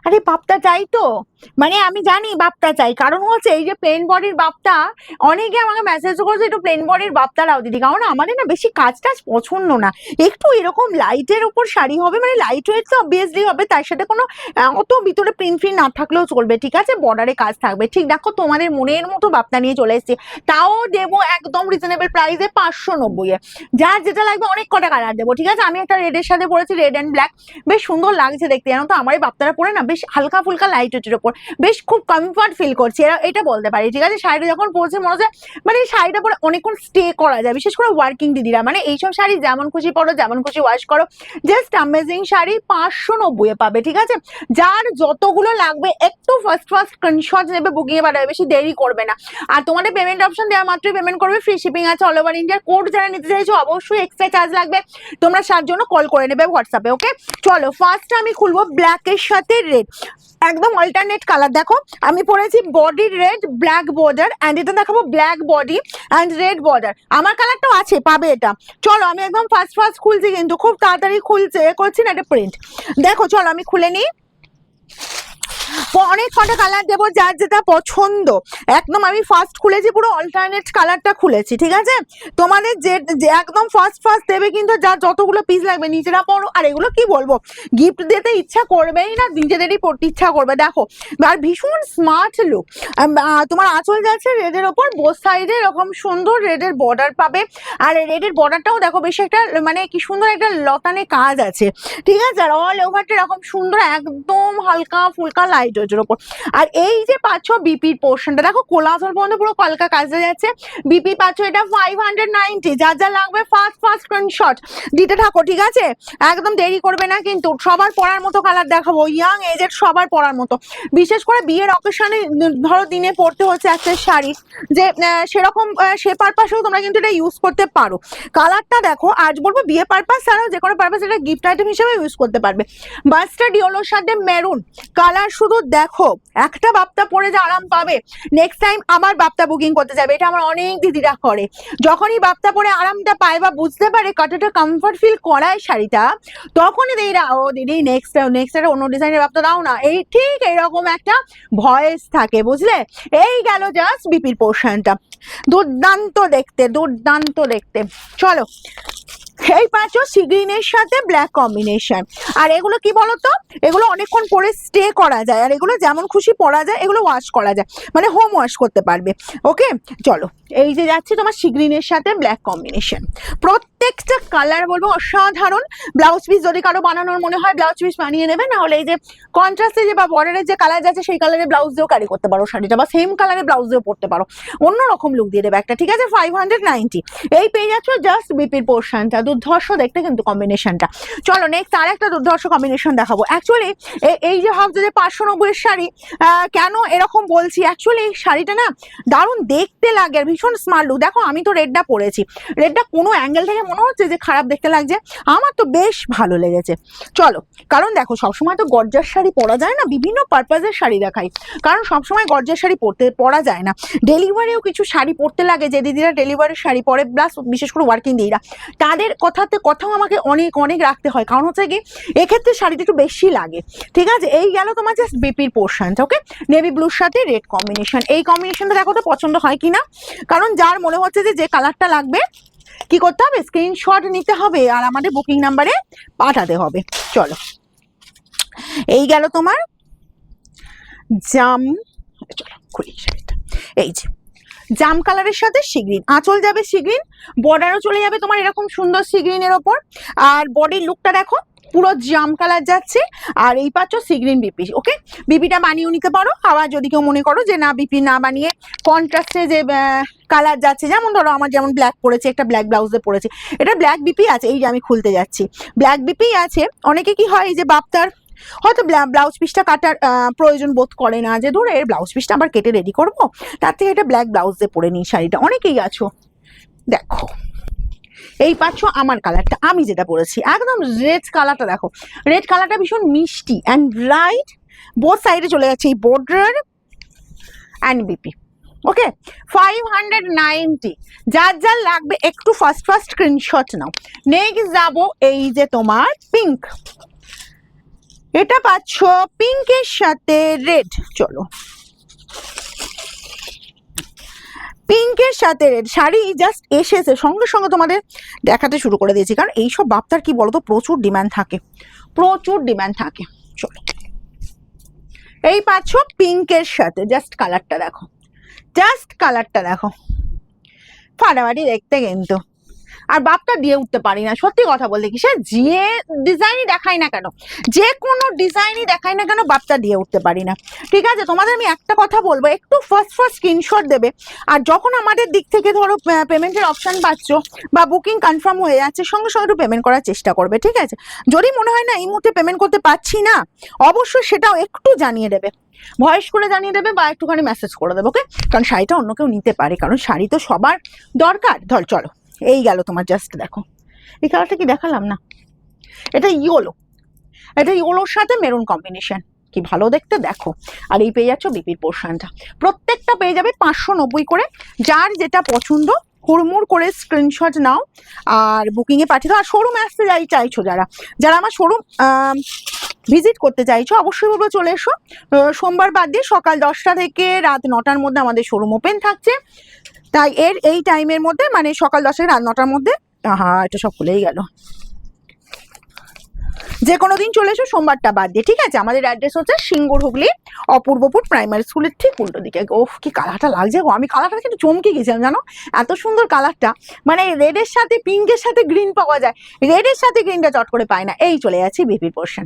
আরে বাপ্তা চাই তো, মানে আমি জানি বাপ্তা চাই, কারণ হচ্ছে এই যে প্লেন বডির বাপ্তা, অনেকে আমাকে মেসেজ করেছে একটু প্লেন বডির বাপ্তা দাও দিদি, কারণ আমাদের না বেশি কাজ টাজ পছন্দ না, একটু এরকম লাইটের উপর শাড়ি হবে, মানে লাইট ওয়েট তো অবভিয়াসলি হবে, তার সাথে কোনো অত ভিতরে প্রিন্ট ফ্রিন্ট না থাকলেও চলবে, ঠিক আছে, বর্ডারে কাজ থাকবে। ঠিক দেখো তোমাদের মনের মতো বাপ্তা নিয়ে চলে এসেছি, তাও দেবো একদম রিজনেবল প্রাইসে 590-এ। যার যেটা লাগবে অনেক কটা কালার দেবো, ঠিক আছে। আমি একটা রেডের সাথে পরেছি, রেড অ্যান্ড ব্ল্যাক, বেশ সুন্দর লাগছে দেখতে, জানো তো আমার এই বাপ্তারা পরে না বেশ হালকা ফুলকা লাইট ওয়েটের ওপর বেশ খুব কমফর্ট ফিল করছি, এটা বলতে পারি, ঠিক আছে। শাড়িটা যখন পরছে মনে হচ্ছে মানে এই শাড়িটা পরে অনেকক্ষণ স্টে করা যায়, বিশেষ করে ওয়ার্কিং দিদিরা, মানে এইসব শাড়ি যেমন খুশি পরো, যেমন খুশি ওয়াশ করো, জাস্ট অ্যামেজিং শাড়ি 590-এ পাবে, ঠিক আছে। যার যতগুলো লাগবে একটু ফার্স্ট স্ক্রিনশট নেবে, বুকিং এ পাঠাবে, বেশি দেরি করবে না। আর তোমাদের পেমেন্ট অপশন দেওয়া মাত্রই পেমেন্ট করবে, ফ্রি শিপিং আছে অল ওভার ইন্ডিয়া। কোড যারা নিতে চাইছো অবশ্যই এক্সট্রা চার্জ লাগবে, তোমরা তার জন্য কল করে নেবে হোয়াটসঅ্যাপে, ওকে। চলো ফার্স্ট আমি খুলবো ব্ল্যাকের সাথে রেড, একদম অল্টারনেট কালার। দেখো আমি পরেছি body red black border, and এটা দেখাবো black body and red border, আমার কালারটাও আছে, পাবে এটা। চলো আমি একদম ফার্স্ট খুলছি, কিন্তু খুব তাড়াতাড়ি খুলছে, করছি না, এটা প্রিন্ট দেখো। চলো আমি খুলে নিই, অনেক কটা কালার দেবো, যার যেটা পছন্দ। একদম আমি ফার্স্ট খুলেছি, পুরো অল্টারনেট কালারটা খুলেছি, ঠিক আছে। তোমাদের যে একদম ফার্স্ট দেবে, কিন্তু যার যতগুলো পিস লাগবে নিজেরা পড়ো, আর এগুলো কি বলবো, গিফট দিতে ইচ্ছা করবেই না, নিজেদেরই পড়তে ইচ্ছা করবে। দেখো আর ভীষণ স্মার্ট লুক, তোমার আঁচল যাচ্ছে রেডের ওপর, বোথ সাইডে এরকম সুন্দর রেডের বর্ডার পাবে, আর রেডের বর্ডারটাও দেখো বেশ একটা মানে কি সুন্দর একটা লতানে কাজ আছে, ঠিক আছে। আর অল ওভারটা এরকম সুন্দর একদম হালকা ফুলকা লাইট ওয়েটের ওপর। আর এই যে পাচ্ছ বিপির পোর্শনটা দেখো, কোলাথল পর্যন্ত পুরো কলকা কাজে যাচ্ছে, বিপি পাচ্ছ এটা 590। যা যা লাগবে ফার্স্ট স্ক্রিনশট দিতে থাকো, ঠিক আছে, একদম দেরি করবে না। কিন্তু সবার পরার মতো কালার দেখাবো, ইয়াং এজের সবার পরার মতো, বিশেষ করে বিয়ের অকেশনে ধরো দিনে পড়তে হচ্ছে একটা শাড়ি, যে সেরকম সে পারপাসেও তোমরা কিন্তু এটা ইউজ করতে পারো। কালারটা দেখো, আজ বলবো বিয়ে পারপাস ছাড়াও যে কোনো পারপাস এটা গিফট আইটেম হিসেবে ইউজ করতে পারবে। মাস্টার্ড ইয়েলোর সাথে মেরুন কালার, শুধু দেখো একটা বাপ্তা পরে যে আরাম পাবে, নেক্সট টাইম আবার বাপ্তা বুকিং করতে যাবে। এটা আমার অনেক দিদিরা করে, যখনই বাপ্তা পরে আরামটা পায় বা বুঝতে পারে কতটা কমফর্ট ফিল করায় শাড়িটা, তখনই দিদিরা ও দিদি নেক্সট একটা অন্য ডিজাইনের বাপ্তা দাও না, এই ঠিক এইরকম একটা ভয়েস থাকে, বুঝলে। এই গেল জাস্ট বিপির পোর্শনটা, দুর্দান্ত দেখতে, দুর্দান্ত দেখতে। চলো এই পাচ্ছ সি গ্রিনের সাথে ব্ল্যাক কম্বিনেশন। আর এগুলো কি বলতো, এগুলো অনেকক্ষণ পরে স্টে করা যায়, আর এগুলো যেমন খুশি পরা যায়, এগুলো ওয়াশ করা যায়, মানে হোম ওয়াশ করতে পারবে, ওকে। চলো এই যে যাচ্ছে তোমার সি গ্রিনের সাথে ব্ল্যাক কম্বিনেশন, প্রত্যেকটা কালার বলবো অসাধারণ। ব্লাউজ পিস যদি কারো বানানোর মনে হয় ব্লাউজ পিস বানিয়ে নেবে, না হলে এই যে কন্ট্রাস্টে যে বা বর্ডারের যে কালার যাচ্ছে সেই কালারের ব্লাউজ দিয়েও ক্যারি করতে পারো শাড়িটা, বা সেম কালারের ব্লাউজ দিয়েও পরতে পারো, অন্যরকম লুক দিয়ে দেবে একটা, ঠিক আছে। 590 এই পেয়ে যাচ্ছ জাস্ট বিপির পোর্শনটা, দুর্ধর্ষ দেখতে কিন্তু কম্বিনেশনটা। চলো নেক্সট আর একটা দুর্ধর্ষ কম্বিনেশন দেখাবো। অ্যাকচুয়ালি এই যে ভাবছো যে 590-এর শাড়ি কেন এরকম বলছি, অ্যাকচুয়ালি এই শাড়িটা না দারুণ দেখতে লাগে আর ভীষণ স্মার্ট লুক। দেখো আমি তো রেডটা পরেছি, রেডটা কোনো অ্যাঙ্গেল থেকে মনে হচ্ছে যে খারাপ দেখতে লাগছে, আমার তো বেশ ভালো লেগেছে। চলো, কারণ দেখো সবসময় তো গর্জার শাড়ি পরা যায় না, বিভিন্ন পারপাজের শাড়ি দেখাই, কারণ সবসময় গর্জার শাড়ি পরা যায় না, ডেলিভারিও কিছু শাড়ি পরতে লাগে, যে দিদিরা ডেলিভারির শাড়ি পরে, প্লাস বিশেষ করে ওয়ার্কিং দিদিরা, তাদের কথাও আমাকে অনেক অনেক রাখতে হয়, কারণ হচ্ছে কি এক্ষেত্রে শাড়িটা একটু বেশি লাগে, ঠিক আছে। এই গেল তোমার জাস্ট বিপির পোর্শনটা, ওকে। নেভি ব্লুর সাথে রেড কম্বিনেশন, এই কম্বিনেশনটা দেখো তো পছন্দ হয় কিনা, কারণ যার মনে হচ্ছে যে কালারটা লাগবে কি করতে হবে, স্ক্রিনশট নিতে হবে আর আমাদের বুকিং নাম্বারে পাঠাতে হবে। চলো এই গেল তোমার জাম, চলো খুলি শাড়িটা, এই যে জাম কালারের সাথে সিগ্রিন, আঁচল যাবে সিগ্রিন, বর্ডারও চলে যাবে তোমার এরকম সুন্দর সিগ্রিনের ওপর, আর বডির লুকটা দেখো পুরো জাম কালার যাচ্ছে। আর এই পাচ্ছ সিগ্রিন বিপি, ওকে। বিপিটা বানিয়েও নিতে পারো, আবার যদি কেউ মনে করো যে না বিপি না বানিয়ে কন্ট্রাস্টে যে কালার যাচ্ছে, যেমন ধরো আমার যেমন ব্ল্যাক পড়েছে, একটা ব্ল্যাক ব্লাউজে পড়েছে, এটা ব্ল্যাক বিপি আছে, এই যে আমি খুলতে যাচ্ছি ব্ল্যাক বিপি আছে। অনেকে কি হয় এই যে বাপ্তার হয়তো ব্লাউজ পিসটা কাটার প্রয়োজন বোধ করে না, যে ধরো এর ব্লাউজ পিসটা আবার কেটে রেডি করবো, তার থেকে এটা ব্ল্যাক ব্লাউজ দিয়ে পরে নিই শাড়িটা, অনেকেই আছো। দেখো এই পাচ্ছ আমার কালারটা, আমি যেটা পরেছি একদম রেড কালারটা, দেখো রেড কালারটা ভীষণ মিষ্টি অ্যান্ড ব্রাইট, বোথ সাইডে চলে যাচ্ছে এই বর্ডার অ্যান্ড বিপি, ওকে। 590, যার যার লাগবে একটু ফার্স্ট স্ক্রিনশট নাও। নেক্সট যাবো এই যে তোমার পিঙ্ক, এটা পাচ্ছ পিঙ্কের সাথে রেড। চলো, পিঙ্কের সাথে রেড শাড়ি জাস্ট এসেছে, সঙ্গে সঙ্গে তোমাদের দেখাতে শুরু করে দিয়েছি, কারণ এইসব বাপ্তার কি বলতো প্রচুর ডিমান্ড থাকে, প্রচুর ডিমান্ড থাকে। চলো, এই পাচ্ছ পিঙ্কের সাথে, জাস্ট কালারটা দেখো, জাস্ট কালারটা দেখো, ফাটাফাটি দেখতে কিন্তু। আর বাপটা দিয়ে উঠতে পারি না, সত্যি কথা বলতে কি, সে যে ডিজাইনই দেখাই না কেন, যে কোনো ডিজাইনই দেখাই না কেন, বাপটা দিয়ে উঠতে পারি না। ঠিক আছে, তোমাদের আমি একটা কথা বলবো, একটু ফার্স্ট স্ক্রিনশট দেবে, আর যখন আমাদের দিক থেকে ধরো পেমেন্টের অপশন পাচ্ছ বা বুকিং কনফার্ম হয়ে যাচ্ছে, সঙ্গে সঙ্গে একটু পেমেন্ট করার চেষ্টা করবে। ঠিক আছে, যদি মনে হয় না এই মুহূর্তে পেমেন্ট করতে পারছি না, অবশ্যই সেটাও একটু জানিয়ে দেবে, ভয়েস করে জানিয়ে দেবে বা একটুখানি মেসেজ করে দেবে, ওকে? কারণ শাড়িটা অন্য কেউ নিতে পারে, কারণ শাড়ি তো সবার দরকার। ধর, চলো, এই গেল তোমার, জাস্ট দেখো এই কালারটা, কি দেখালাম না? এটা ইয়েলো, এটা ইয়েলোর সাথে মেরুন কম্বিনেশন, কি ভালো দেখতে দেখো। আর এই পেয়ে যাচ্ছ বিপির পোর্শনটা, প্রত্যেকটা পেয়ে যাবে 590 করে। যার যেটা পছন্দ হুড়মুড় করে স্ক্রিনশট নাও আর বুকিংয়ে পাঠিয়ে দাও। আর শোরুমে আসতে চাইছো, যারা যারা আমার শোরুম ভিজিট করতে চাইছো, অবশ্যই বলবো চলে এসো। সোমবার বাদ দিয়ে সকাল 10টা থেকে রাত 9টার মধ্যে আমাদের শোরুম ওপেন থাকছে, তাই এই টাইমের মধ্যে, মানে সকাল 10 থেকে রাত 9টার মধ্যে, এটা সব খুলেই গেল, যে কোনো দিন চলে এসো, সোমবারটা বাদ দিয়ে। ঠিক আছে, আমাদের অ্যাড্রেস হচ্ছে সিঙ্গুর, হুগলি, অপূর্বপুর প্রাইমারি স্কুলের ঠিক উল্টো দিকে। ওফ, কি কালারটা লাগছে গো, আমি কালারটা কিন্তু চমকে গেছিলাম জানো, এত সুন্দর কালারটা। মানে রেডের সাথে পিঙ্কের সাথে গ্রিন পাওয়া যায়, রেডের সাথে গ্রিনটা চট করে পায় না। এই চলে যাচ্ছি বিপির পোর্শন।